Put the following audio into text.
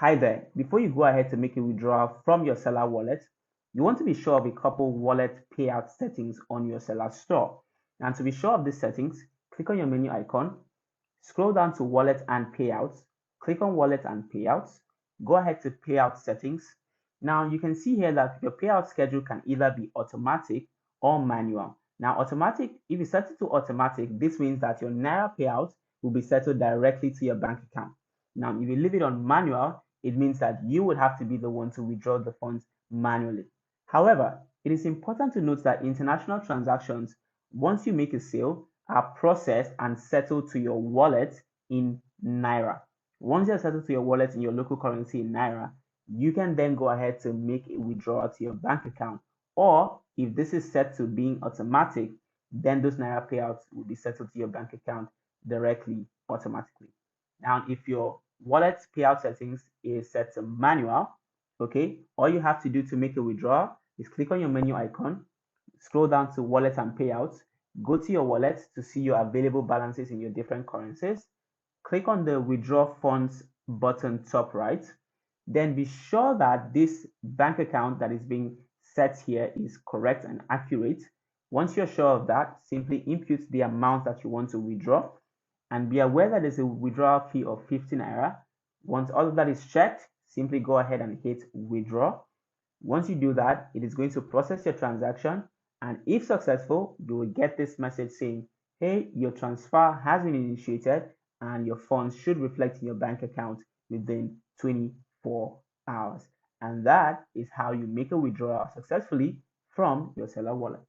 Hi there. Before you go ahead to make a withdrawal from your Selar wallet, you want to be sure of a couple wallet payout settings on your Selar store. And to be sure of these settings, click on your menu icon, scroll down to Wallet and Payouts, click on Wallet and Payouts, go ahead to Payout Settings. Now you can see here that your payout schedule can either be automatic or manual. Now automatic, if you set it to automatic, this means that your Naira payout will be settled directly to your bank account. Now if you leave it on manual, it means that you would have to be the one to withdraw the funds manually. However, it is important to note that international transactions, once you make a sale, are processed and settled to your wallet in Naira. Once they're settled to your wallet in your local currency in Naira, you can then go ahead to make a withdrawal to your bank account. Or if this is set to being automatic, then those Naira payouts will be settled to your bank account directly, automatically. Now, if your wallet payout settings is set to manual, okay, all you have to do to make a withdrawal is click on your menu icon, scroll down to wallet and payouts, go to your wallet to see your available balances in your different currencies, click on the withdraw funds button top right, then be sure that this bank account that is being set here is correct and accurate. Once you're sure of that, simply input the amount that you want to withdraw and be aware that there's a withdrawal fee of 50 naira. Once all of that is checked, simply go ahead and hit withdraw. Once you do that, it is going to process your transaction, and if successful, you will get this message saying, hey, your transfer has been initiated and your funds should reflect in your bank account within 24 hours. And that is how you make a withdrawal successfully from your Selar wallet.